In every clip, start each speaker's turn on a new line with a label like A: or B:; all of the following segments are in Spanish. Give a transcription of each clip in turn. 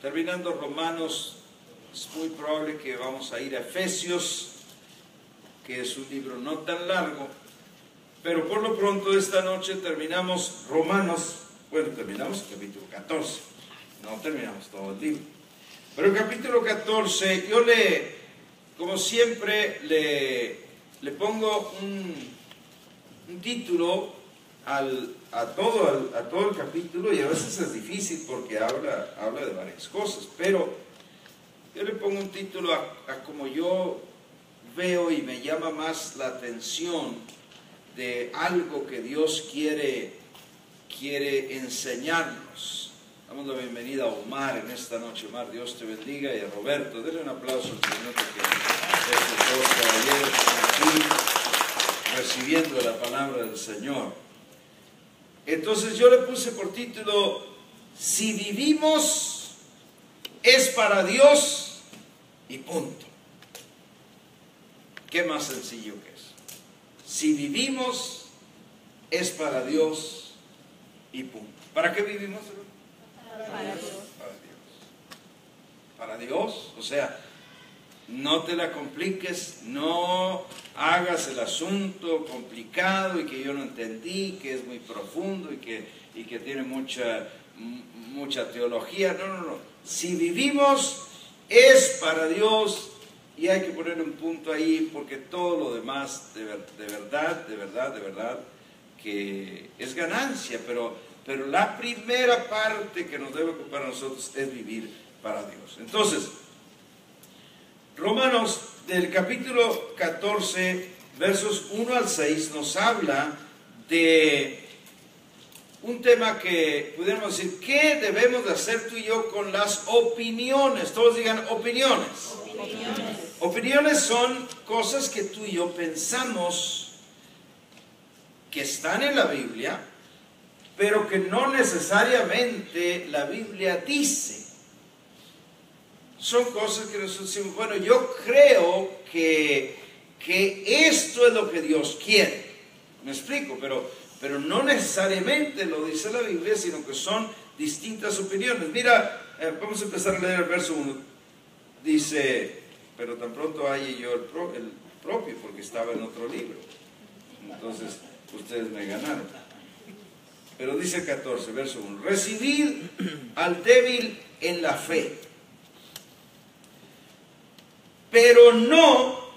A: Terminando Romanos, es muy probable que vamos a ir a Efesios, que es un libro no tan largo, pero por lo pronto esta noche terminamos Romanos. Bueno, terminamos el capítulo 14, no terminamos todo el libro, pero el capítulo 14 yo como siempre le pongo un título a todo el capítulo, y a veces es difícil porque habla de varias cosas, pero yo le pongo un título a como yo veo y me llama más la atención de algo que Dios quiere enseñarnos. Damos la bienvenida a Omar en esta noche. Omar, Dios te bendiga, y a Roberto. Denle un aplauso al Señor, porque estos dos caballeros están aquí recibiendo la palabra del Señor. Entonces yo le puse por título: si vivimos es para Dios y punto. ¿Qué más sencillo que eso? Si vivimos es para Dios y punto. ¿Para qué vivimos?
B: Para Dios.
A: Para Dios. Para Dios, o sea, no te la compliques, no hagas el asunto complicado y que yo no entendí, que es muy profundo y que tiene mucha teología. No. Si vivimos es para Dios, y hay que poner un punto ahí, porque todo lo demás de verdad que es ganancia, pero la primera parte que nos debe ocupar a nosotros es vivir para Dios. Entonces, Romanos del capítulo 14, versos 1 al 6, nos habla de un tema que pudiéramos decir: ¿qué debemos de hacer tú y yo con las opiniones? Todos digan opiniones. Opiniones son cosas que tú y yo pensamos que están en la Biblia, pero que no necesariamente la Biblia dice. Son cosas que nosotros decimos: bueno, yo creo que esto es lo que Dios quiere. Me explico, pero no necesariamente lo dice la Biblia, sino que son distintas opiniones. Mira, vamos a empezar a leer el verso 1. Dice: pero tan pronto halle yo el propio, porque estaba en otro libro. Entonces, ustedes me ganaron. Pero dice el 14, verso 1: recibid al débil en la fe, pero no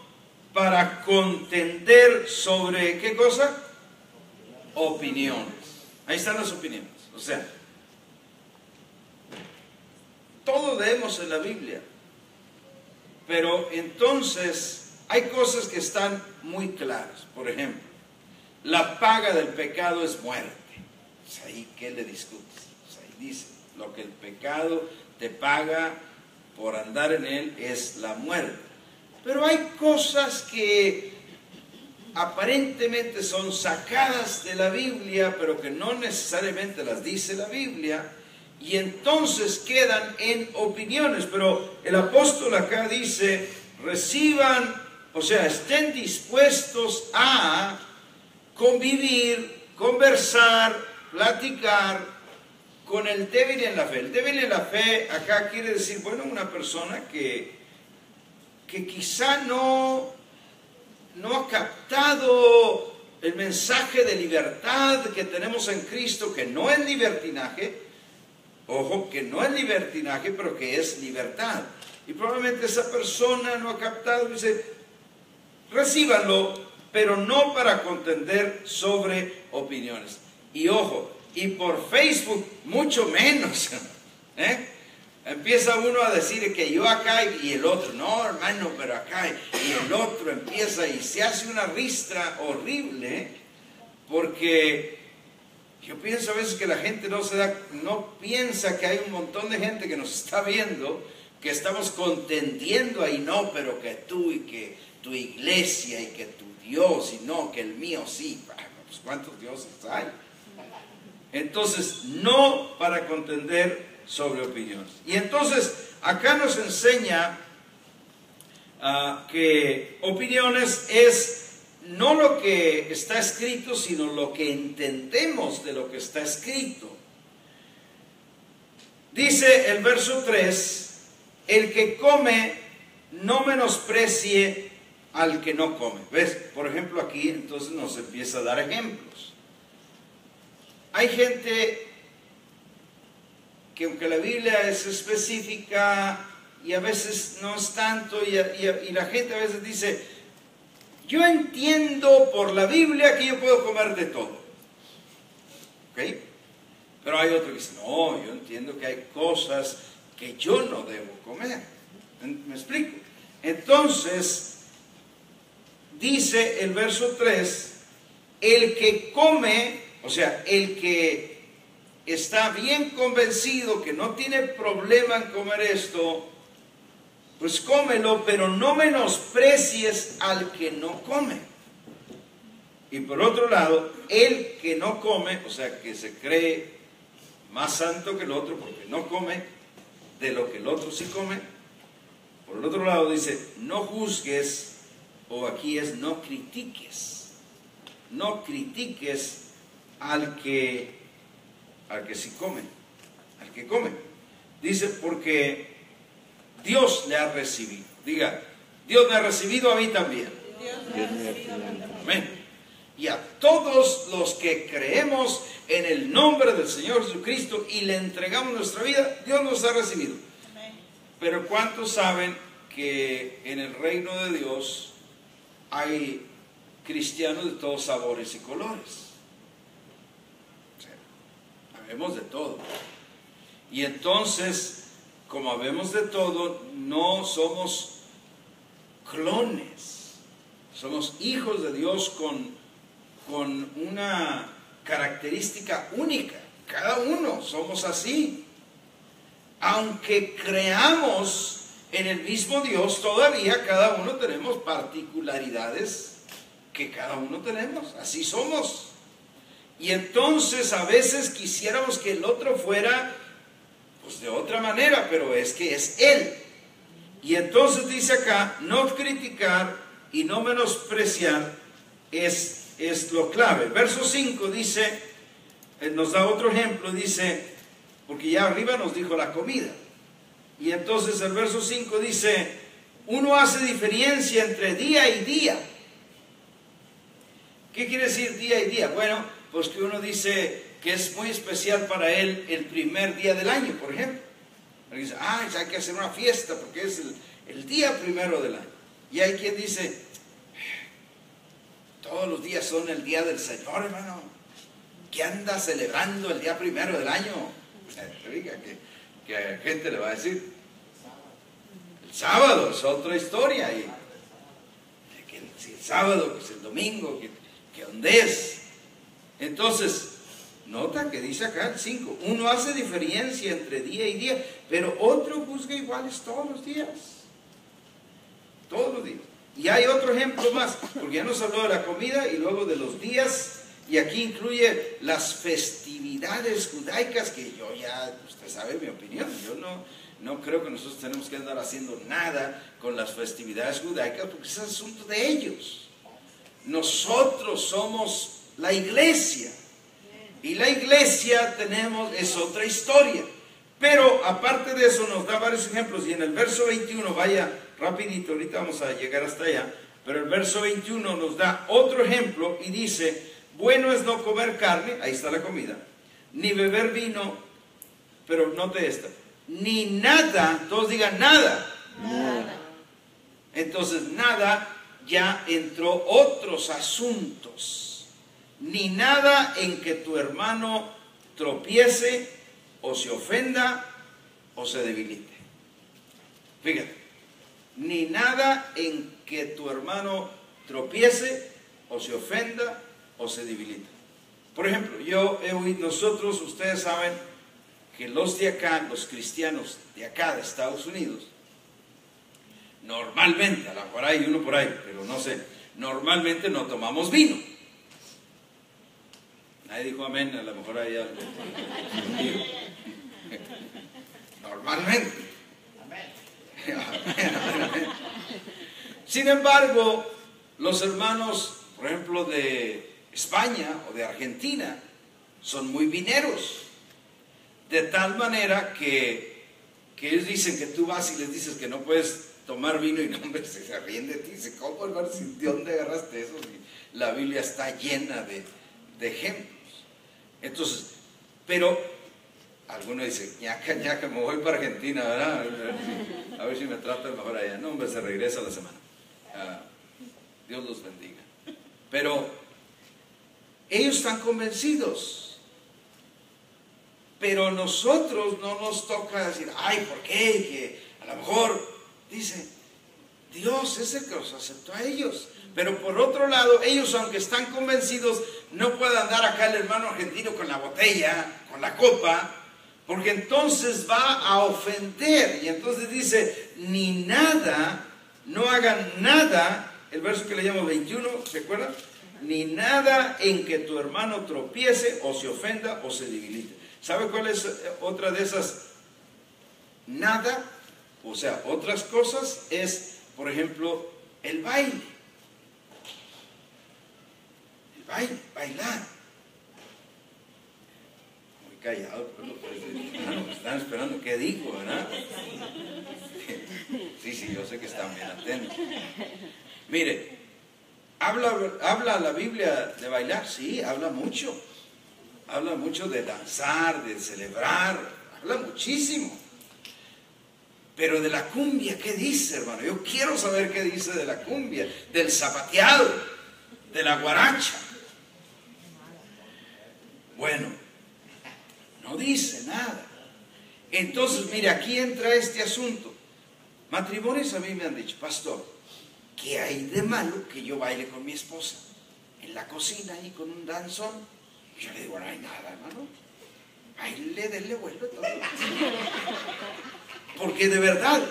A: para contender sobre, ¿qué cosa? Opiniones. Ahí están las opiniones. O sea, todo leemos en la Biblia, pero entonces hay cosas que están muy claras. Por ejemplo, la paga del pecado es muerte. Pues ahí, ¿qué le discutes? Pues ahí dice: lo que el pecado te paga por andar en él es la muerte. Pero hay cosas que aparentemente son sacadas de la Biblia, pero que no necesariamente las dice la Biblia, y entonces quedan en opiniones. Pero el apóstol acá dice: reciban, o sea, estén dispuestos a convivir, conversar, platicar con el débil en la fe. El débil en la fe acá quiere decir, bueno, una persona que quizá no ha captado el mensaje de libertad que tenemos en Cristo, que no es libertinaje. Ojo, que no es libertinaje, pero que es libertad. Y probablemente esa persona no ha captado, dice: recíbanlo, pero no para contender sobre opiniones. Y ojo, y por Facebook mucho menos. Empieza uno a decir que yo acá y el otro, no hermano, pero acá, y el otro empieza y se hace una ristra horrible, porque yo pienso a veces que la gente no piensa que hay un montón de gente que nos está viendo, que estamos contendiendo ahí. No, pero que tú, y que tu iglesia, y que tu Dios, y no, que el mío sí. Pues ¿cuántos dioses hay? Entonces, no para contender sobre opiniones. Y entonces, acá nos enseña que opiniones es no lo que está escrito, sino lo que entendemos de lo que está escrito. Dice el verso 3, el que come no menosprecie al que no come. ¿Ves? Por ejemplo, aquí entonces nos empieza a dar ejemplos. Hay gente que aunque la Biblia es específica y a veces no es tanto, y la gente a veces dice, yo entiendo por la Biblia que yo puedo comer de todo. ¿Ok? Pero hay otro que dice, no, yo entiendo que hay cosas que yo no debo comer. ¿Me explico? Entonces, dice el verso 3, el que come, o sea, el que está bien convencido que no tiene problema en comer esto, pues cómelo, pero no menosprecies al que no come. Y por otro lado, el que no come, o sea, que se cree más santo que el otro porque no come de lo que el otro sí come. Por el otro lado dice, no juzgues, o aquí es no critiques. No critiques al que sí come, al que come. Dice, porque Dios le ha recibido. Diga, Dios me ha recibido a mí también.
B: Dios me ha recibido a mí también.
A: Amén. Y a todos los que creemos en el nombre del Señor Jesucristo y le entregamos nuestra vida, Dios nos ha recibido.
B: Amén.
A: Pero ¿cuántos saben que en el reino de Dios hay cristianos de todos sabores y colores? O sea, habemos de todo. Y entonces, como habemos de todo, no somos clones. Somos hijos de Dios con una característica única. Cada uno somos así. Aunque creamos en el mismo Dios, todavía cada uno tenemos particularidades que cada uno tenemos. Así somos. Y entonces a veces quisiéramos que el otro fuera pues de otra manera, pero es que es Él. Y entonces dice acá, no criticar y no menospreciar es lo clave. Verso 5 dice, nos da otro ejemplo, dice, porque ya arriba nos dijo la comida. Y entonces el verso 5 dice, uno hace diferencia entre día y día. ¿Qué quiere decir día y día? Bueno, pues que uno dice que es muy especial para él el primer día del año, por ejemplo. Porque dice, hay que hacer una fiesta porque es el día primero del año. Y hay quien dice, todos los días son el día del Señor, hermano. ¿Qué anda celebrando el día primero del año? Que a gente le va a decir, el sábado es otra historia. Y que el sábado, que es el domingo, que dónde es. Entonces, nota que dice acá el 5, uno hace diferencia entre día y día, pero otro juzga iguales todos los días. Todos los días. Y hay otro ejemplo más, porque ya nos habló de la comida y luego de los días, y aquí incluye las festividades judaicas, que yo ya, usted sabe mi opinión, yo no creo que nosotros tenemos que andar haciendo nada con las festividades judaicas, porque es asunto de ellos. Nosotros somos la iglesia, y la iglesia es otra historia. Pero aparte de eso nos da varios ejemplos, y en el verso 21, vaya rapidito, ahorita vamos a llegar hasta allá, pero el verso 21 nos da otro ejemplo y dice, bueno es no comer carne, ahí está la comida, ni beber vino, pero note esta, ni nada, todos digan nada.
B: Nada.
A: Entonces nada, ya entró otros asuntos, ni nada en que tu hermano tropiece o se ofenda o se debilite. Fíjate, ni nada en que tu hermano tropiece o se ofenda o se debilite. Por ejemplo, yo he oído, nosotros, ustedes saben que los de acá, los cristianos de acá de Estados Unidos, normalmente, a lo mejor hay uno por ahí, pero no sé, normalmente no tomamos vino. Nadie dijo amén, a lo mejor hay algo. Normalmente. Sin embargo, los hermanos, por ejemplo, de España o de Argentina, son muy vineros. De tal manera que ellos dicen que tú vas y les dices que no puedes tomar vino y no, hombre, se ríen de ti. Dice, ¿cómo, hermano? ¿De dónde agarraste eso? Si la Biblia está llena de ejemplos. Entonces, pero algunos dicen, ñaca, me voy para Argentina, ¿verdad? A ver si me tratan mejor allá. No, hombre, se regresa la semana. Dios los bendiga. Pero ellos están convencidos. Pero nosotros no nos toca decir, ay, ¿por qué? Que a lo mejor, dice, Dios es el que los aceptó a ellos. Pero por otro lado, ellos, aunque están convencidos, no pueden andar acá el hermano argentino con la botella, con la copa, porque entonces va a ofender. Y entonces dice, ni nada, no hagan nada, el verso que le llamo 21, ¿se acuerdan? Ni nada en que tu hermano tropiece o se ofenda o se debilite. ¿Sabe cuál es otra de esas? Nada, o sea, otras cosas es, por ejemplo, el baile. Bailar. Muy callado, pero están esperando qué dijo, ¿verdad? Sí, yo sé que están bien atentos. Mire, ¿habla la Biblia de bailar? Sí, habla mucho. Habla mucho de danzar, de celebrar, habla muchísimo. Pero de la cumbia, ¿qué dice, hermano? Yo quiero saber qué dice de la cumbia, del zapateado, de la guaracha. Bueno, no dice nada. Entonces, mire, aquí entra este asunto. Matrimonios a mí me han dicho, pastor, ¿qué hay de malo que yo baile con mi esposa? En la cocina ahí con un danzón. Y yo le digo, no hay nada, hermano. Baile, denle vuelo todo. Porque de verdad,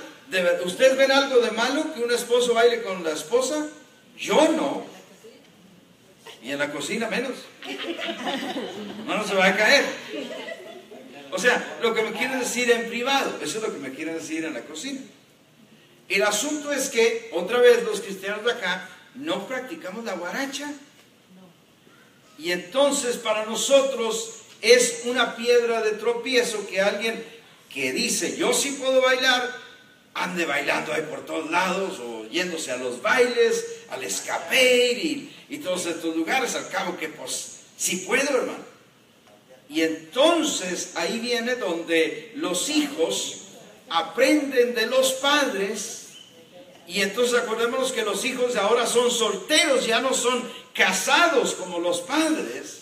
A: ¿ustedes ven algo de malo que un esposo baile con la esposa? Yo no. Y en la cocina menos. No se va a caer. O sea, lo que me quieren decir en privado, eso es lo que me quieren decir en la cocina. El asunto es que, otra vez, los cristianos de acá no practicamos la guaracha. Y entonces para nosotros es una piedra de tropiezo que alguien que dice, yo sí puedo bailar, ande bailando ahí por todos lados, o yéndose a los bailes, al escape y todos estos lugares, al cabo que pues sí puedo, hermano. Y entonces ahí viene donde los hijos aprenden de los padres. Y entonces acordémonos que los hijos ahora son solteros, ya no son casados como los padres.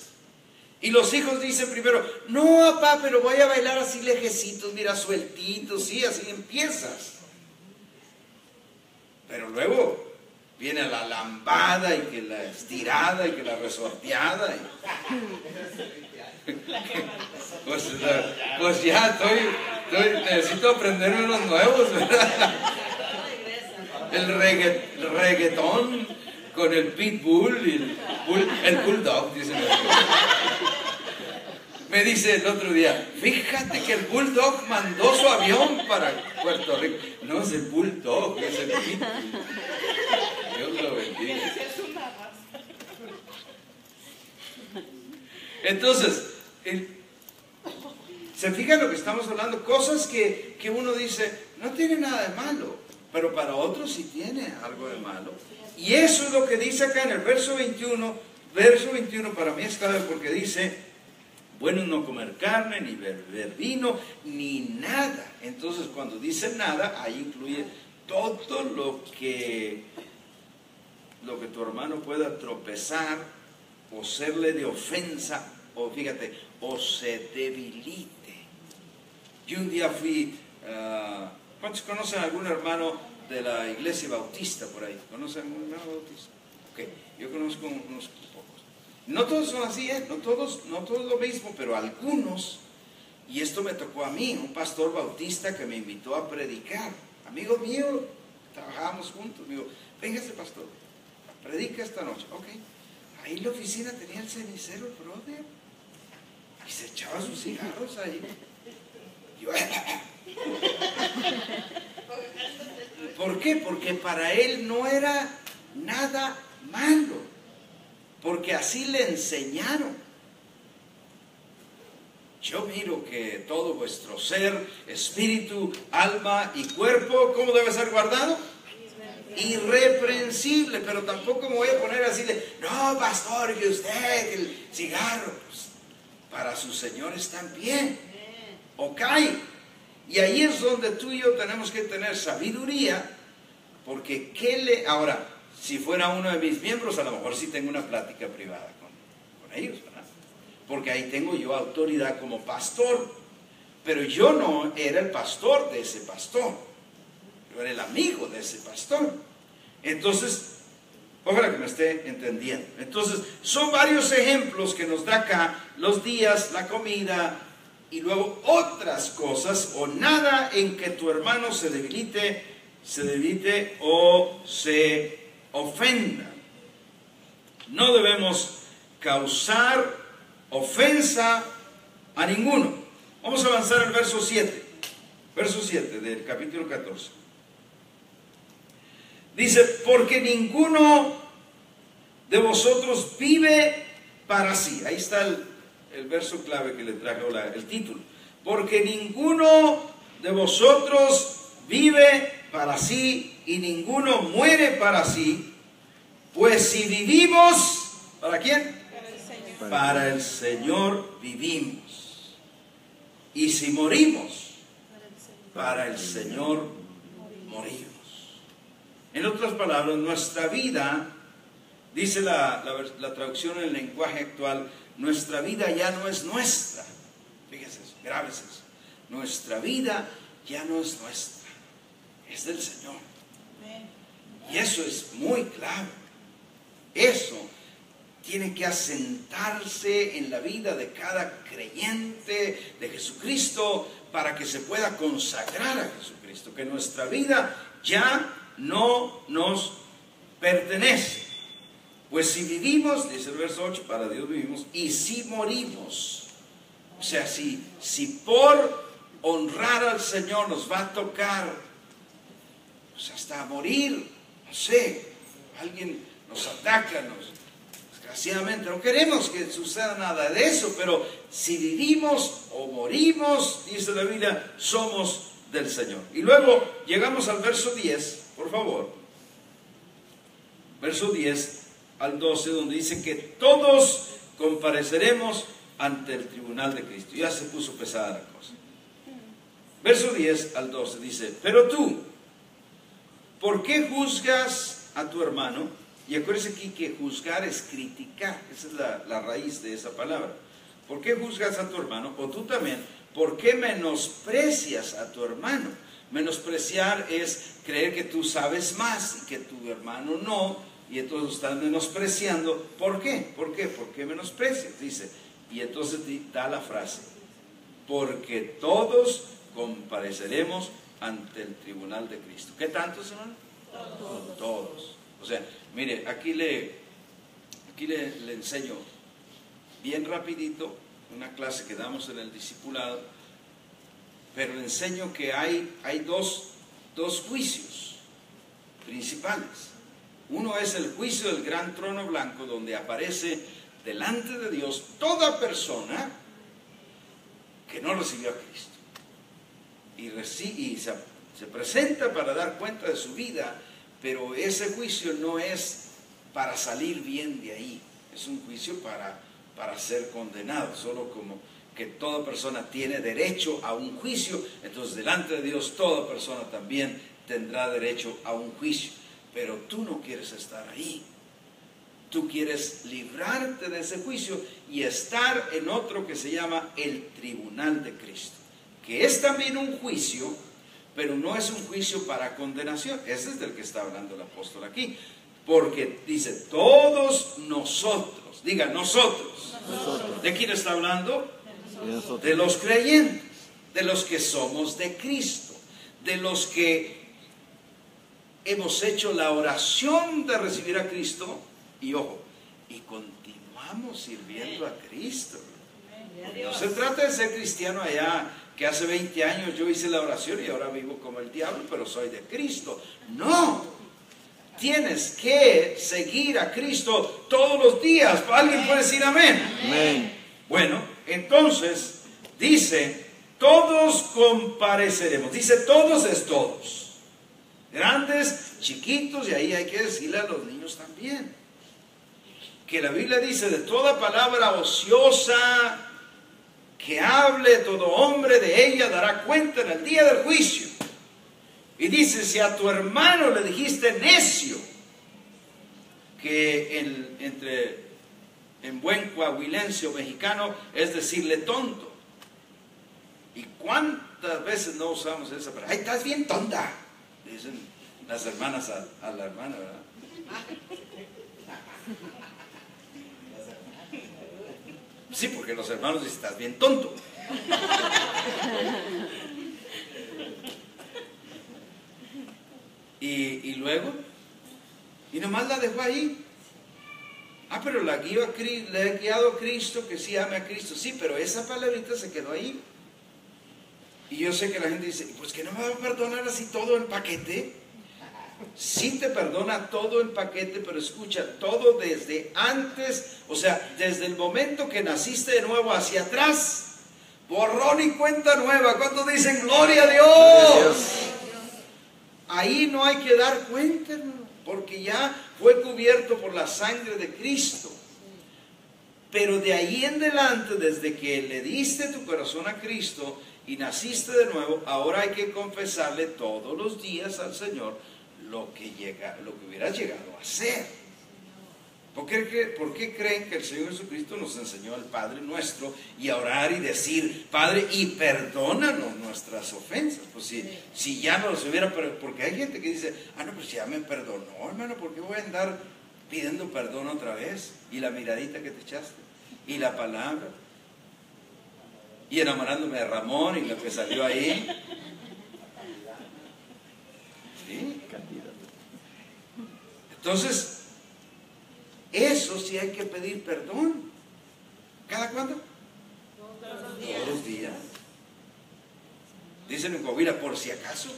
A: Y los hijos dicen primero, no, papá, pero voy a bailar así lejecitos, mira, sueltitos, sí, así empiezas. Pero luego viene la lambada y que la estirada y que la resorteada. Pues ya necesito aprenderme unos nuevos, ¿verdad? El reggaetón con el pitbull y el bulldog, dice. Me dice el otro día, fíjate que el bulldog mandó su avión para Puerto Rico. No es el bulldog, es el pitbull. Dios lo bendiga. Entonces, ¿se fijan lo que estamos hablando? Cosas que uno dice, no tiene nada de malo, pero para otros sí tiene algo de malo. Y eso es lo que dice acá en el verso 21. Verso 21 para mí es clave porque dice, bueno no comer carne, ni beber vino, ni nada. Entonces cuando dice nada, ahí incluye todo lo que tu hermano pueda tropezar o serle de ofensa, o fíjate, o se debilite. Yo un día fui, ¿cuántos conocen a algún hermano de la iglesia bautista por ahí? ¿Conocen a algún hermano bautista? Ok, yo conozco unos pocos. No todos son así, no todos lo mismo, pero algunos, y esto me tocó a mí, un pastor bautista que me invitó a predicar, amigo mío, trabajábamos juntos, me dijo, véngase pastor, predica esta noche. Ok, ahí en la oficina tenía el cenicero, el brother, y se echaba sus cigarros ahí. Yo, ¿por qué? Porque para él no era nada malo, porque así le enseñaron. yo miro que todo vuestro ser, espíritu, alma y cuerpo, ¿cómo debe ser guardado? Irreprensible. Pero tampoco me voy a poner así de, no, pastor, que usted, el cigarro, pues, para sus señores también. Ok. Y ahí es donde tú y yo tenemos que tener sabiduría, porque ahora, si fuera uno de mis miembros, a lo mejor sí tengo una plática privada con ellos, ¿verdad? Porque ahí tengo yo autoridad como pastor, pero yo no era el pastor de ese pastor, yo era el amigo de ese pastor. Entonces, ojalá que me esté entendiendo. Entonces, son varios ejemplos que nos da acá, los días, la comida, y luego otras cosas, o nada en que tu hermano se debilite o se ofenda. No debemos causar ofensa a ninguno. Vamos a avanzar al verso 7. Verso 7 del capítulo 14. Dice, porque ninguno de vosotros vive para sí. Ahí está el verso clave que le trajo el título. Porque ninguno de vosotros vive para sí y ninguno muere para sí. Pues si vivimos, ¿para quién? Para el Señor vivimos. Y si morimos, para el Señor morimos. En otras palabras, nuestra vida, dice la traducción en el lenguaje actual, nuestra vida ya no es nuestra. Fíjense eso, grábese eso. Nuestra vida ya no es nuestra, es del Señor. Y eso es muy claro. Eso tiene que asentarse en la vida de cada creyente de Jesucristo para que se pueda consagrar a Jesucristo, que nuestra vida ya no nos pertenece. Pues si vivimos, dice el verso 8, para Dios vivimos, y si morimos, o sea, si por honrar al Señor nos va a tocar, pues hasta morir, no sé, alguien nos ataca, desgraciadamente no queremos que suceda nada de eso, pero si vivimos o morimos, dice la Biblia, somos del Señor. Y luego llegamos al verso 10, por favor, verso 10 al 12, donde dice que todos compareceremos ante el tribunal de Cristo. Ya se puso pesada la cosa. Verso 10 al 12 dice, pero tú, ¿por qué juzgas a tu hermano? Y acuérdense aquí que juzgar es criticar, esa es la raíz de esa palabra. ¿Por qué juzgas a tu hermano? O tú también, ¿por qué menosprecias a tu hermano? Menospreciar es creer que tú sabes más y que tu hermano no, y entonces estás menospreciando. ¿Por qué? ¿Por qué? ¿Por qué menosprecias? Dice, y entonces da la frase, porque todos compareceremos ante el tribunal de Cristo. ¿Qué tantos, hermano? Todos. O sea, mire, aquí le enseño bien rapidito una clase que damos en el discipulado, pero le enseño que hay dos juicios principales. Uno es el juicio del gran trono blanco, donde aparece delante de Dios toda persona que no recibió a Cristo y se presenta para dar cuenta de su vida, pero ese juicio no es para salir bien de ahí, es un juicio para ser condenado. Solo como que toda persona tiene derecho a un juicio, entonces delante de Dios toda persona también tendrá derecho a un juicio. Pero tú no quieres estar ahí. Tú quieres librarte de ese juicio y estar en otro que se llama el tribunal de Cristo, que es también un juicio, pero no es un juicio para condenación. Ese es del que está hablando el apóstol aquí, porque dice todos nosotros. Diga nosotros. ¿De quién está hablando? De los creyentes, de los que somos de Cristo, de los que hemos hecho la oración de recibir a Cristo, y ojo, y continuamos sirviendo a Cristo. No se trata de ser cristiano allá, que hace 20 años yo hice la oración y ahora vivo como el diablo, pero soy de Cristo. No, tienes que seguir a Cristo todos los días. ¿Alguien puede decir amén?
B: Amén.
A: Bueno, entonces dice, todos compareceremos. Dice todos es todos. Grandes, chiquitos, y ahí hay que decirle a los niños también. Que la Biblia dice, de toda palabra ociosa que hable todo hombre, de ella dará cuenta en el día del juicio. Y dice, si a tu hermano le dijiste necio, que en buen coahuilense o mexicano es decirle tonto. ¿Y cuántas veces no usamos esa palabra? ¡Ay, estás bien tonta! Dicen las hermanas a la hermana, ¿verdad? Sí, porque los hermanos dicen, estás bien tonto. Y luego, y nomás la dejó ahí. Ah, pero le he guiado a Cristo, que sí ame a Cristo. Sí, pero esa palabrita se quedó ahí. Y yo sé que la gente dice, pues que no me va a perdonar así todo el paquete. Sí te perdona todo el paquete, pero escucha, todo desde antes, o sea, desde el momento que naciste de nuevo hacia atrás, borrón y cuenta nueva. ¿Cuántos dicen gloria a Dios? Ahí no hay que dar cuenta, hermano, porque ya fue cubierto por la sangre de Cristo. Pero de ahí en adelante, desde que le diste tu corazón a Cristo y naciste de nuevo, ahora hay que confesarle todos los días al Señor lo que hubieras llegado a hacer. ¿Por qué creen que el Señor Jesucristo nos enseñó al Padre Nuestro y a orar y decir, Padre, y perdónanos nuestras ofensas? Pues si ya no los hubiera, porque hay gente que dice, no, pues ya me perdonó, hermano, ¿por qué voy a andar pidiendo perdón otra vez? Y la miradita que te echaste, y la palabra, y enamorándome de Ramón y lo que salió ahí. ¿Sí? Entonces, eso sí hay que pedir perdón. ¿Cada cuándo? Todos los días. Dicen en Coahuila, por si acaso.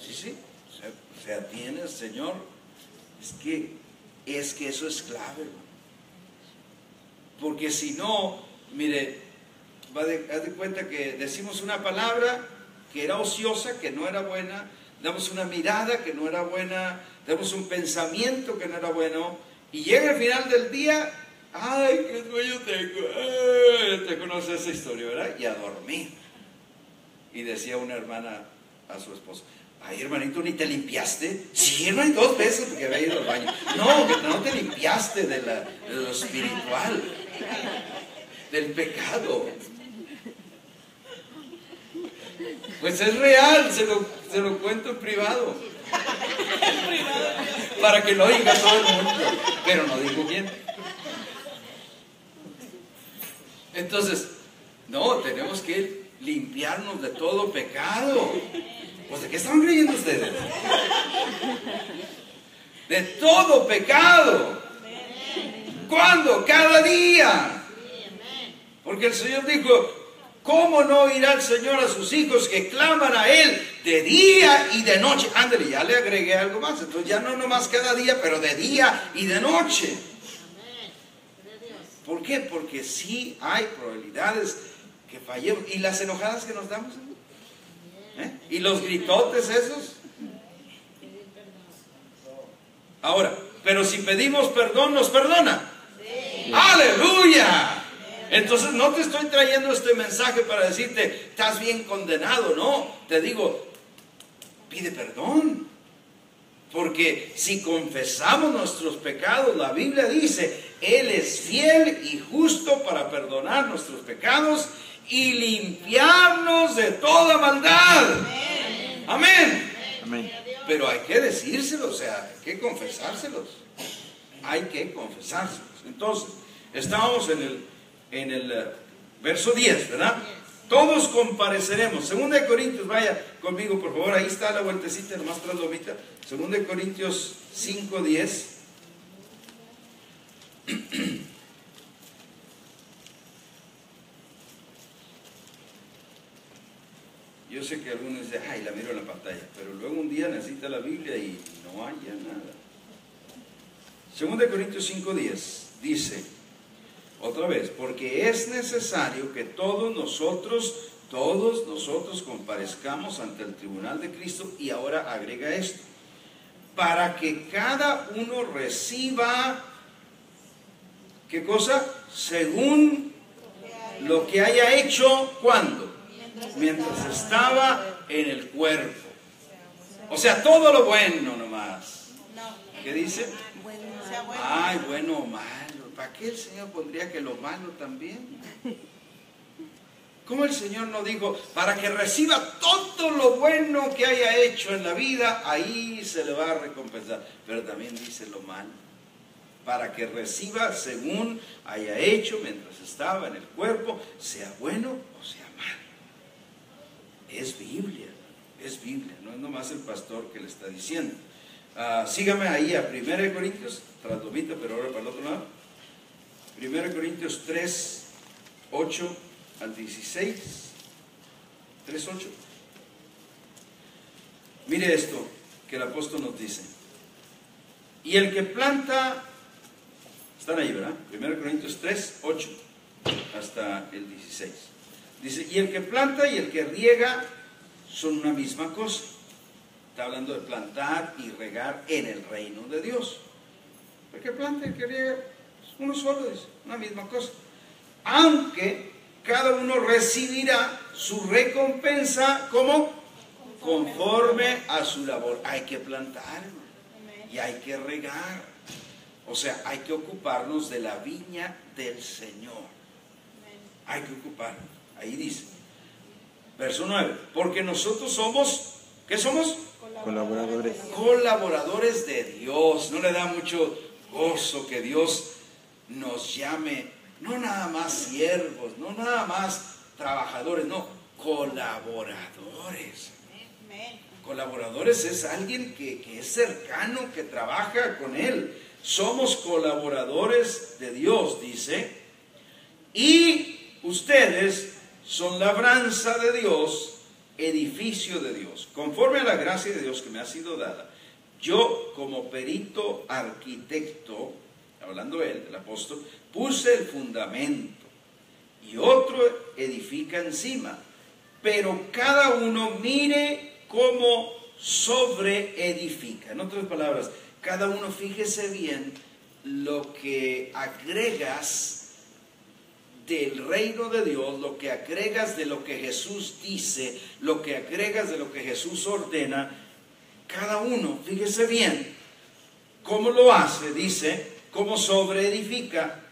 A: Sí. O sea, tiene el Señor. Es que eso es clave, hermano. Porque si no, mire, haz de cuenta que decimos una palabra que era ociosa, que no era buena, damos una mirada que no era buena, damos un pensamiento que no era bueno, y llega al final del día, ¡ay, qué sueño tengo! Te conoces esa historia, ¿verdad? Y a dormir. Y decía una hermana a su esposo, ¡ay, hermanito, ni te limpiaste! Sí, hermano, 2 veces porque había ido al baño. No, que no te limpiaste de lo espiritual, del pecado. Pues es real, se lo cuento en privado. Para que lo oiga todo el mundo. Pero no digo quién. Entonces, no, tenemos que limpiarnos de todo pecado. Pues, ¿de qué estaban creyendo ustedes? De todo pecado. ¿Cuándo? Cada día. Porque el Señor dijo, ¿cómo no irá el Señor a sus hijos que claman a Él de día y de noche? Ándale, ya le agregué algo más. Entonces ya no nomás cada día, pero de día y de noche. ¿Por qué? Porque sí hay probabilidades que fallemos. ¿Y las enojadas que nos damos? ¿Y los gritotes esos? Ahora, pero si pedimos perdón, ¿nos perdona? Sí. ¡Aleluya! Entonces no te estoy trayendo este mensaje para decirte, estás bien condenado, no. Te digo, pide perdón. Porque si confesamos nuestros pecados, la Biblia dice, Él es fiel y justo para perdonar nuestros pecados y limpiarnos de toda maldad. Amén. Amén. Pero hay que decírselos, o sea, hay que confesárselos. Hay que confesárselos. Entonces, estábamos en el verso 10, ¿verdad? Todos compareceremos. 2 Corintios, vaya conmigo por favor, ahí está la vueltecita, nomás tras lomita. 2 Corintios 5:10. Yo sé que algunos dicen, ay, la miro en la pantalla, pero luego un día necesita la Biblia y no haya nada. 2 Corintios 5:10 dice, Otra vez, porque es necesario que todos nosotros comparezcamos ante el tribunal de Cristo, y ahora agrega esto, para que cada uno reciba, ¿qué cosa? Según lo que haya hecho, ¿cuándo? Mientras estaba en el cuerpo. O sea, todo lo bueno nomás. ¿Qué dice? Ay, bueno o malo. ¿Para qué el Señor pondría que lo malo también? ¿Cómo el Señor no dijo, para que reciba todo lo bueno que haya hecho en la vida, ahí se le va a recompensar? Pero también dice lo malo, para que reciba según haya hecho mientras estaba en el cuerpo, sea bueno o sea malo. Es Biblia, no es nomás el pastor que le está diciendo. Sígame ahí a 1 Corintios, traslomita, pero ahora para el otro lado. 1 Corintios 3, 8 al 16. 3, 8. Mire esto que el apóstol nos dice. Y el que planta, están ahí, ¿verdad? 1 Corintios 3, 8 hasta el 16. Dice, y el que planta y el que riega son una misma cosa. Está hablando de plantar y regar en el reino de Dios. El que planta y el que riega, uno solo es una misma cosa. Aunque cada uno recibirá su recompensa, ¿cómo? Conforme a su labor. Hay que plantar y hay que regar. O sea, hay que ocuparnos de la viña del Señor. Hay que ocuparnos. Ahí dice, verso 9, porque nosotros somos, ¿qué somos?
B: Colaboradores.
A: Colaboradores de Dios. ¿No le da mucho gozo que Dios nos llame, no nada más siervos, no nada más trabajadores, no, colaboradores? Colaboradores es alguien que es cercano, que trabaja con Él. Somos colaboradores de Dios, dice, y ustedes son labranza de Dios, edificio de Dios, conforme a la gracia de Dios que me ha sido dada. Yo, como perito arquitecto, hablando él, el apóstol, puse el fundamento y otro edifica encima, pero cada uno mire cómo sobreedifica. En otras palabras, cada uno fíjese bien lo que agregas del reino de Dios, lo que agregas de lo que Jesús dice, lo que agregas de lo que Jesús ordena. Cada uno, fíjese bien cómo lo hace, dice, cómo sobreedifica.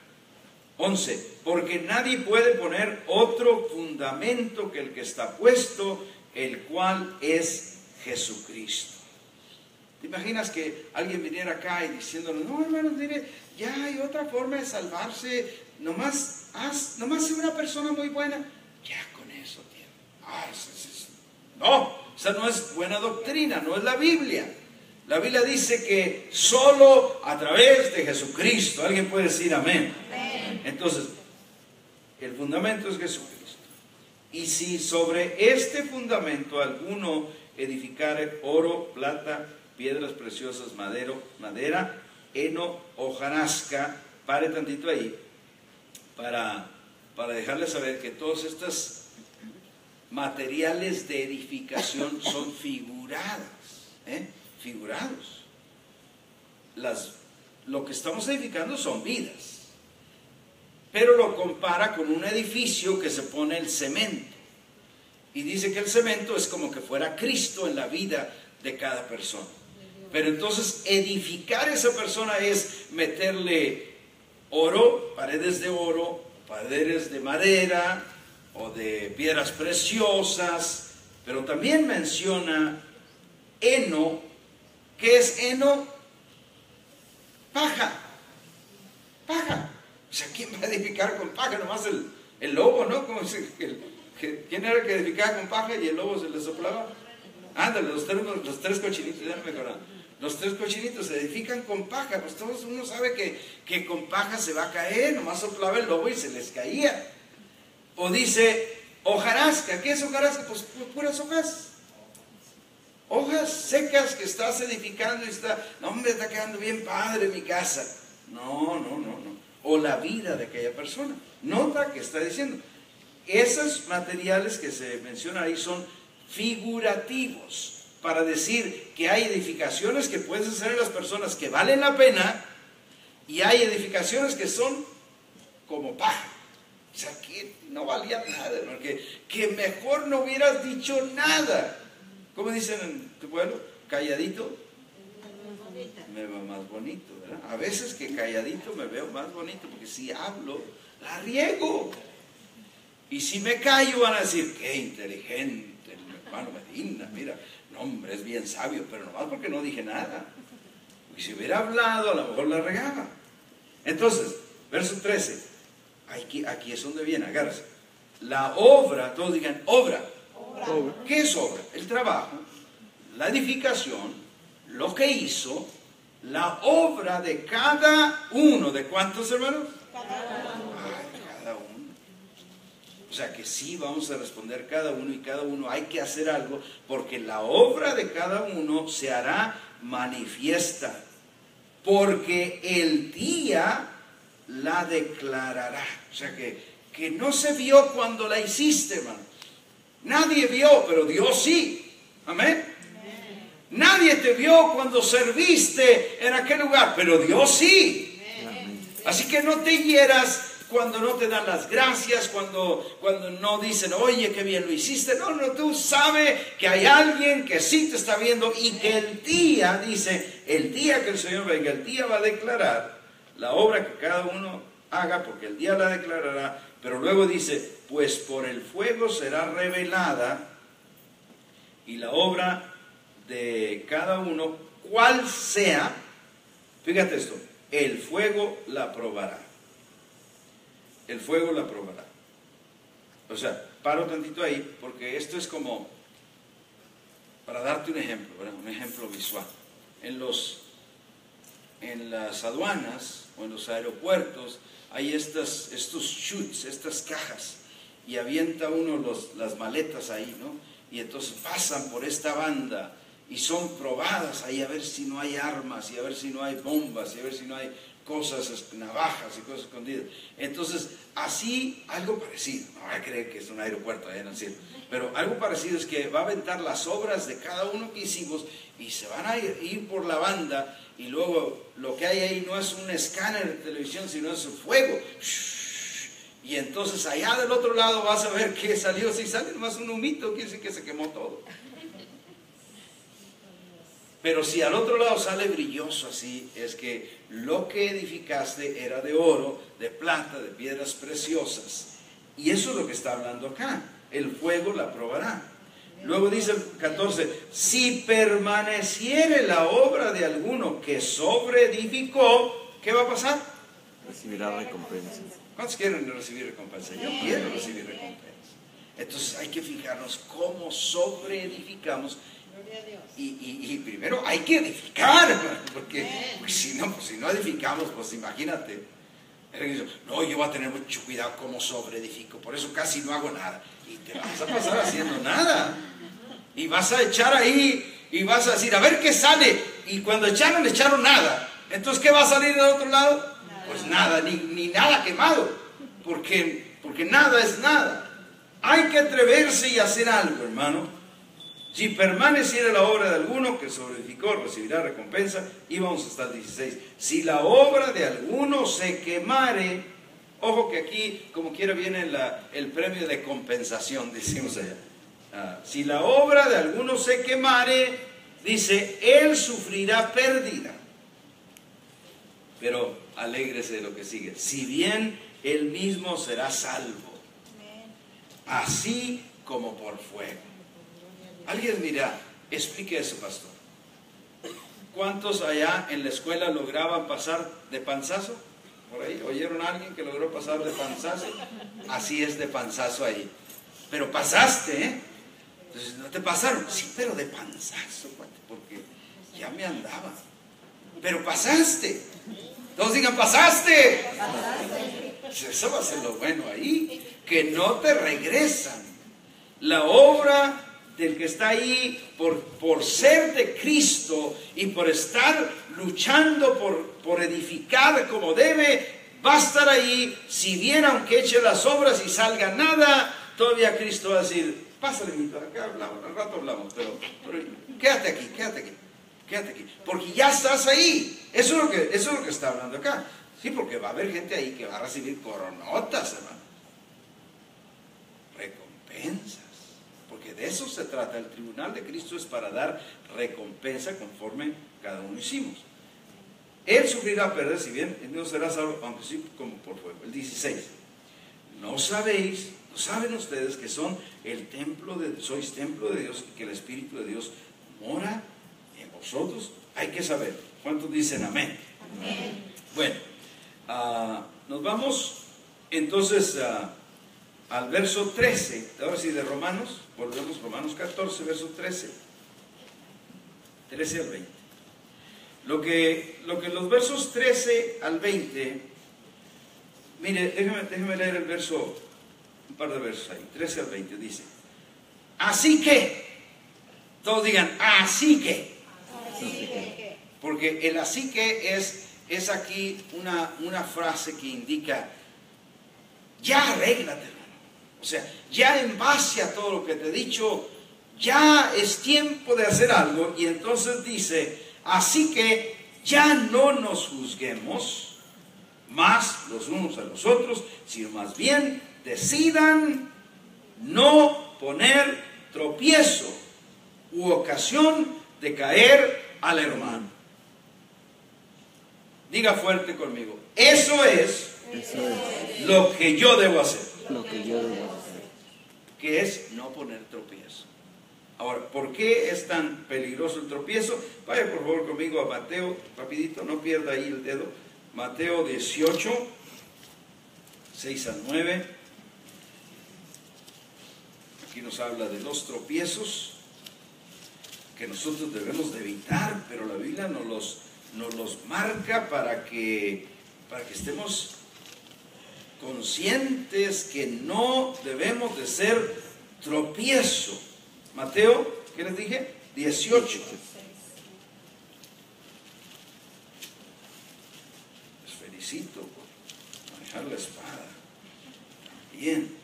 A: 11, porque nadie puede poner otro fundamento que el que está puesto, el cual es Jesucristo. ¿Te imaginas que alguien viniera acá y diciéndole, no, hermanos, mire, ya hay otra forma de salvarse, nomás sé una persona muy buena, ya con eso tiene? No, esa no es buena doctrina, no es la Biblia. La Biblia dice que solo a través de Jesucristo. ¿Alguien puede decir amén? Amén. Entonces, el fundamento es Jesucristo. Y si sobre este fundamento alguno edificare oro, plata, piedras preciosas, madera, heno, hojarasca, pare tantito ahí, para dejarles saber que todos estos materiales de edificación son figurados. Lo que estamos edificando son vidas, pero lo compara con un edificio que se pone el cemento, y dice que el cemento es como que fuera Cristo en la vida de cada persona. Pero entonces edificar esa persona es meterle oro, paredes de madera o de piedras preciosas, pero también menciona heno. ¿Qué es heno? Paja. O sea, ¿quién va a edificar con paja? Nomás el lobo, ¿no? ¿Quién era el que edificaba con paja y el lobo se le soplaba? Ándale, los tres cochinitos, ya me acuerdo. Los tres cochinitos se edifican con paja. Pues todos uno sabe que con paja se va a caer, nomás soplaba el lobo y se les caía. O dice hojarasca. ¿Qué es hojarasca? Pues puras hojas. Hojas secas que estás edificando y no, hombre, está quedando bien padre mi casa. No. o la vida de aquella persona. Nota que está diciendo, esos materiales que se mencionan ahí son figurativos, para decir que hay edificaciones que puedes hacer en las personas que valen la pena, y hay edificaciones que son como paja. O sea, que no valía nada, ¿no? Que mejor no hubieras dicho nada. ¿Cómo dicen en tu pueblo? Calladito me va más bonito, ¿verdad? A veces que calladito me veo más bonito, porque si hablo, la riego. Y si me callo van a decir, qué inteligente el hermano Medina, mira, no hombre, es bien sabio, pero nomás porque no dije nada. Porque si hubiera hablado, a lo mejor la regaba. Entonces, verso 13, aquí es donde viene, agárrese. La obra, todos digan, obra. ¿Qué es obra? El trabajo, la edificación, lo que hizo, la obra de cada uno. ¿De cuántos, hermanos? Cada uno. O sea que sí vamos a responder cada uno, y cada uno hay que hacer algo, porque la obra de cada uno se hará manifiesta, porque el día la declarará. O sea que no se vio cuando la hiciste, hermano. Nadie vio, pero Dios sí. Amén. Nadie te vio cuando serviste en aquel lugar, pero Dios sí. Así que no te hieras cuando no te dan las gracias, cuando no dicen, oye, qué bien lo hiciste. No, tú sabes que hay alguien que sí te está viendo, y que el día, dice, el día que el Señor venga, el día va a declarar la obra que cada uno haga, porque el día la declarará. Pero luego dice, pues por el fuego será revelada, y la obra de cada uno, cual sea, fíjate esto, el fuego la probará. El fuego la probará. O sea, paro tantito ahí, porque esto es como, para darte un ejemplo, ¿verdad? Un ejemplo visual. En las aduanas o en los aeropuertos hay estos chutes, estas cajas, y avienta uno las maletas ahí, ¿no? Y entonces pasan por esta banda y son probadas ahí a ver si no hay armas, y a ver si no hay bombas, y a ver si no hay cosas, navajas y cosas escondidas. Entonces, así, algo parecido, no voy a creer que es un aeropuerto allá en el cielo, pero algo parecido es que va a aventar las obras de cada uno que hicimos, y se van a ir por la banda, y luego lo que hay ahí no es un escáner de televisión, sino es fuego. Y entonces allá del otro lado vas a ver que salió. Si sale nomás un humito, quiere decir que se quemó todo. Pero si al otro lado sale brilloso así, es que lo que edificaste era de oro, de plata, de piedras preciosas. Y eso es lo que está hablando acá. El fuego la probará. Luego dice el 14, si permaneciere la obra de alguno que sobreedificó, ¿qué va a pasar?
B: Recibirá recompensa.
A: ¿Cuántos quieren recibir recompensa? Yo quiero recibir recompensa. Entonces hay que fijarnos cómo sobreedificamos. Y primero hay que edificar, porque si no edificamos, pues imagínate. No, yo voy a tener mucho cuidado cómo sobreedifico, por eso casi no hago nada. Y te vas a pasar haciendo nada. Y vas a echar ahí, y vas a decir, a ver qué sale. Y cuando echaron nada. Entonces, ¿qué va a salir del otro lado? Pues nada, ni nada quemado. Porque nada es nada. Hay que atreverse y hacer algo, hermano. Si permaneciera la obra de alguno que sobreedificó, recibirá recompensa. Y vamos hasta el 16. Si la obra de alguno se quemare, ojo que aquí, como quiera, viene el premio de compensación, decimos allá. Si la obra de alguno se quemare, dice, él sufrirá pérdida. Pero alégrese de lo que sigue. Si bien él mismo será salvo, así como por fuego. Alguien dirá, explique eso, pastor. ¿Cuántos allá en la escuela lograban pasar de panzazo? Por ahí, ¿oyeron a alguien que logró pasar de panzazo? Así es, de panzazo ahí. Pero pasaste, ¿eh? Entonces, ¿no te pasaron? Sí, pero de panzazo, porque ya me andaba. Pero pasaste. Todos digan, pasaste. Eso va a ser lo bueno ahí, que no te regresan. La obra del que está ahí por ser de Cristo y por estar luchando por edificar como debe, va a estar ahí. Si viera, aunque eche las obras y salga nada, todavía Cristo va a decir, pásale, acá hablamos, al rato hablamos, pero quédate aquí, quédate aquí, quédate aquí, porque ya estás ahí. Eso es lo que está hablando acá. Sí, porque va a haber gente ahí que va a recibir coronotas, hermano. Recompensas. Porque de eso se trata. El tribunal de Cristo es para dar recompensa conforme cada uno hicimos. Él sufrirá pérdida, si bien no será salvo, aunque sí como por fuego. El 16. No saben ustedes que sois templo de Dios y que el Espíritu de Dios mora en vosotros. Hay que saber. ¿Cuántos dicen amén? Amén. Bueno, nos vamos entonces al verso 13. Ahora sí, de Romanos, volvemos, Romanos 14, verso 13. 13 al 20. Lo que los versos 13 al 20, mire, déjeme leer el verso, un par de versos ahí, 13 al 20, dice, así que, todos digan, así que, porque el así que es aquí una frase que indica, ya arréglate, hermano. O sea, ya en base a todo lo que te he dicho, ya es tiempo de hacer algo. Y entonces dice, así que ya no nos juzguemos más los unos a los otros, sino más bien decidan no poner tropiezo u ocasión de caer al hermano. Diga fuerte conmigo, eso es lo que yo debo hacer. Que es no poner tropiezo. Ahora, ¿por qué es tan peligroso el tropiezo? Vaya por favor conmigo a Mateo, rapidito, no pierda ahí el dedo. Mateo 18, 6 al 9. Aquí nos habla de los tropiezos que nosotros debemos de evitar, pero la Biblia nos los marca para que estemos conscientes que no debemos de ser tropiezo. Mateo, ¿qué les dije? 18. Les felicito por manejar la espada. Bien.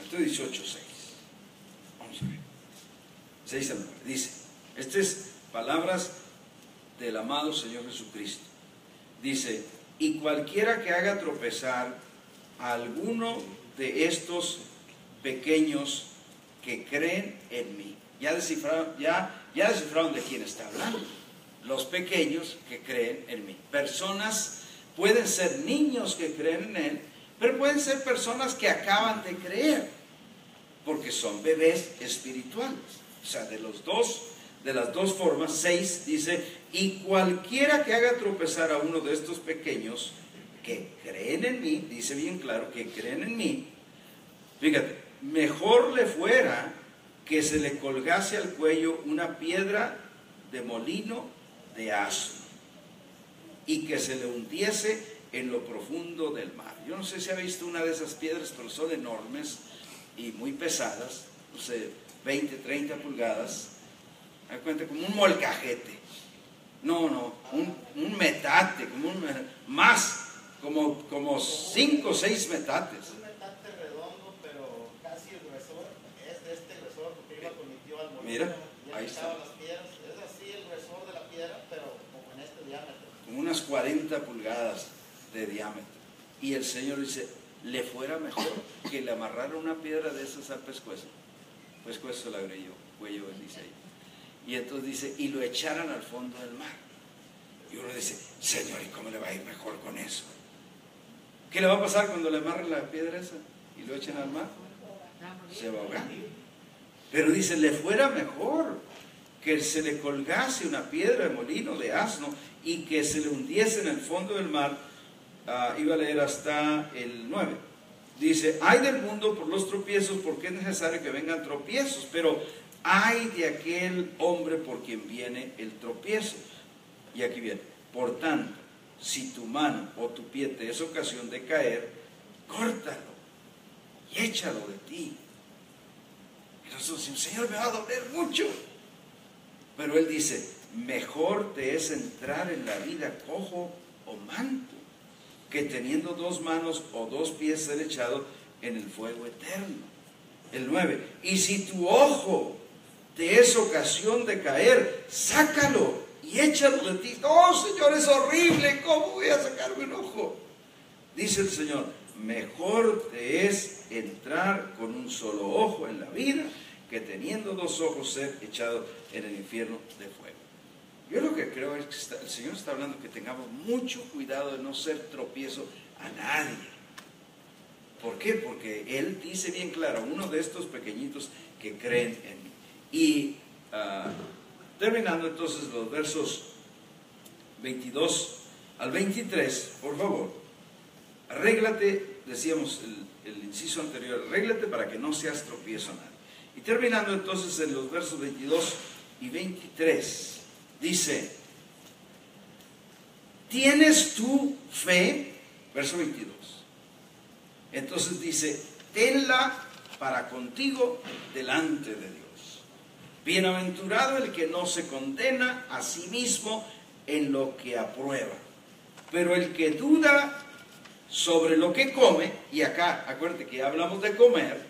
A: Mateo 18, 6. Vamos a ver. 6 al 9. Dice, estas es palabras del amado Señor Jesucristo. Dice, y cualquiera que haga tropezar a alguno de estos pequeños que creen en mí. Ya descifraron de quién está hablando. Los pequeños que creen en mí. Personas, pueden ser niños que creen en Él, pero pueden ser personas que acaban de creer, porque son bebés espirituales. O sea, de las dos formas. 6 dice, y cualquiera que haga tropezar a uno de estos pequeños que creen en mí, dice bien claro, que creen en mí, fíjate, mejor le fuera que se le colgase al cuello una piedra de molino de asno y que se le hundiese en lo profundo del mar. Yo no sé si ha visto una de esas piedras, pero son enormes y muy pesadas, no sé, 20, 30 pulgadas, me da cuenta, como un molcajete, un metate, como 5 o 6 metates.
C: Un metate redondo, pero casi el gruesor es de este grosor, porque iba con mi tío al molino.
A: Mira, ahí está.
C: Las piedras, es así el grosor de la piedra, pero como en este diámetro.
A: Como unas 40 pulgadas de diámetro. Y el Señor dice, le fuera mejor que le amarrara una piedra de esas al pescuezo. Pescuezo la agregó, cuello, él dice ahí. Y entonces dice, y lo echaran al fondo del mar. Y uno dice, Señor, ¿y cómo le va a ir mejor con eso? ¿Qué le va a pasar cuando le amarren la piedra esa y lo echen al mar? Se va a ahogar. Pero dice, le fuera mejor que se le colgase una piedra de molino de asno y que se le hundiese en el fondo del mar. Iba a leer hasta el 9. Dice, ay del mundo por los tropiezos, porque es necesario que vengan tropiezos, pero ay de aquel hombre por quien viene el tropiezo. Y aquí viene, por tanto, si tu mano o tu pie te es ocasión de caer, córtalo y échalo de ti. Y nosotros decimos, Señor, me va a doler mucho. Pero Él dice, mejor te es entrar en la vida cojo o manco, que teniendo 2 manos o 2 pies ser echado en el fuego eterno. El 9, y si tu ojo te es ocasión de caer, sácalo y échalo de ti. Oh, Señor, es horrible, ¿cómo voy a sacarme un ojo? Dice el Señor, mejor te es entrar con un solo ojo en la vida, que teniendo 2 ojos ser echado en el infierno de fuego. Yo lo que creo es que el Señor está hablando que tengamos mucho cuidado de no ser tropiezo a nadie. ¿Por qué? Porque Él dice bien claro, uno de estos pequeñitos que creen en mí. Y terminando entonces los versos 22 al 23, por favor, arréglate, decíamos el inciso anterior, arréglate para que no seas tropiezo a nadie. Y terminando entonces en los versos 22 y 23, dice, ¿tienes tú fe? Verso 22. Entonces dice, tenla para contigo delante de Dios. Bienaventurado el que no se condena a sí mismo en lo que aprueba. Pero el que duda sobre lo que come, y acá, acuérdate que ya hablamos de comer,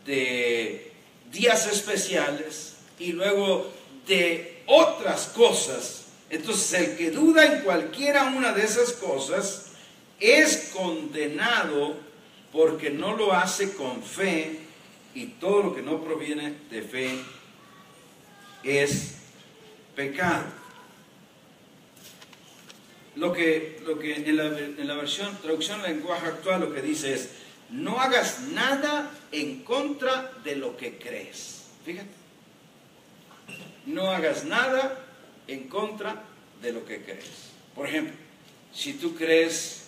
A: de días especiales y luego de otras cosas. Entonces el que duda en cualquiera una de esas cosas es condenado porque no lo hace con fe, y todo lo que no proviene de fe es pecado. Lo que en la versión, traducción lenguaje actual, lo que dice es, no hagas nada en contra de lo que crees. Fíjate. No hagas nada en contra de lo que crees. Por ejemplo, si tú crees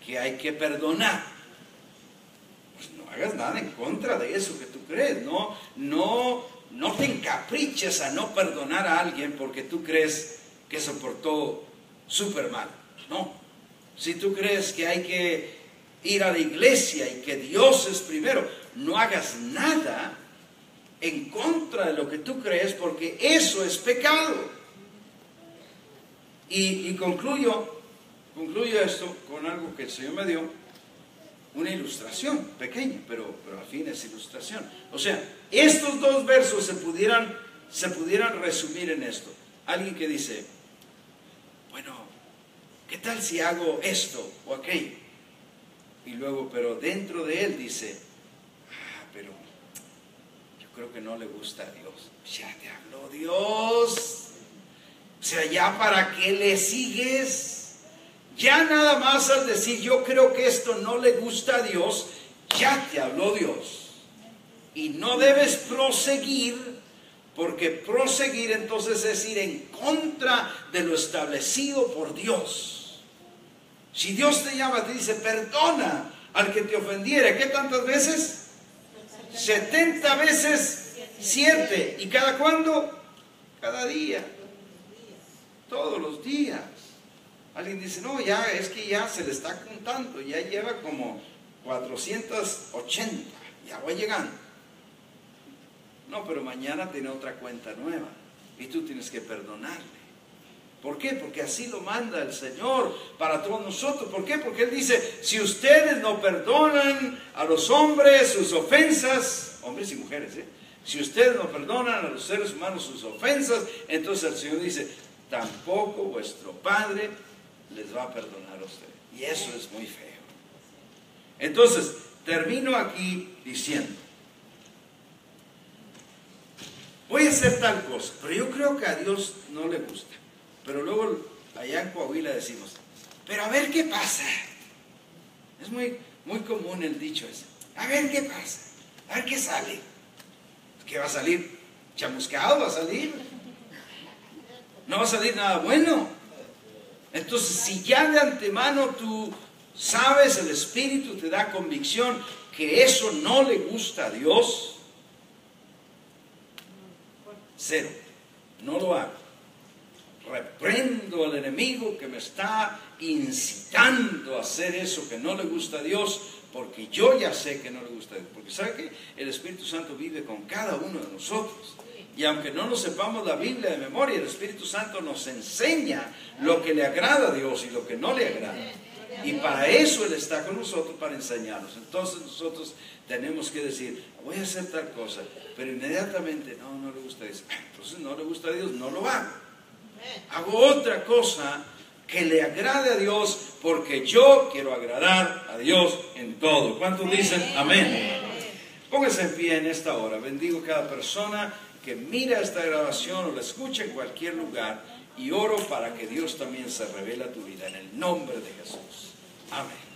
A: que hay que perdonar, pues no hagas nada en contra de eso que tú crees. No te encapriches a no perdonar a alguien porque tú crees que se portó súper mal. No. Si tú crees que hay que ir a la iglesia y que Dios es primero, no hagas nada en contra de lo que tú crees, porque eso es pecado. Y concluyo esto con algo que el Señor me dio, una ilustración pequeña, pero al fin es ilustración. O sea, estos 2 versos se pudieran resumir en esto. Alguien que dice, bueno, ¿qué tal si hago esto o aquello? Y luego, pero dentro de él dice, pero yo creo que no le gusta a Dios. Ya te habló Dios. O sea, ¿ya para qué le sigues? Ya nada más al decir, yo creo que esto no le gusta a Dios, ya te habló Dios. Y no debes proseguir, porque proseguir entonces es ir en contra de lo establecido por Dios. Si Dios te llama, te dice, perdona al que te ofendiere. ¿Qué tantas veces? 70 veces 7. ¿Y cada cuándo? Cada día. Todos los días. Alguien dice, no, ya es que ya se le está contando, ya lleva como 480, ya voy llegando. No, pero mañana tiene otra cuenta nueva y tú tienes que perdonarle. ¿Por qué? Porque así lo manda el Señor para todos nosotros. ¿Por qué? Porque Él dice, si ustedes no perdonan a los hombres sus ofensas, hombres y mujeres, si ustedes no perdonan a los seres humanos sus ofensas, entonces el Señor dice, tampoco vuestro Padre les va a perdonar a ustedes. Y eso es muy feo. Entonces, termino aquí diciendo, voy a hacer tal cosa, pero yo creo que a Dios no le gusta. Pero luego allá en Coahuila decimos, pero a ver qué pasa. Es muy común el dicho ese. A ver qué pasa, a ver qué sale. ¿Qué va a salir? ¿Chamuscado va a salir? No va a salir nada bueno. Entonces, si ya de antemano tú sabes, el Espíritu te da convicción que eso no le gusta a Dios, cero, no lo hago. Reprendo al enemigo que me está incitando a hacer eso que no le gusta a Dios, porque yo ya sé que no le gusta a Dios. Porque ¿sabe qué? El Espíritu Santo vive con cada uno de nosotros. Y aunque no nos sepamos la Biblia de memoria, el Espíritu Santo nos enseña lo que le agrada a Dios y lo que no le agrada. Y para eso Él está con nosotros, para enseñarnos. Entonces nosotros tenemos que decir, voy a hacer tal cosa, pero inmediatamente, no le gusta eso. Entonces no le gusta a Dios, no lo hago. Hago otra cosa que le agrade a Dios, porque yo quiero agradar a Dios en todo. ¿Cuántos dicen amén? Póngase en pie en esta hora. Bendigo a cada persona que mira esta grabación o la escucha en cualquier lugar, y oro para que Dios también se revele a tu vida en el nombre de Jesús. Amén.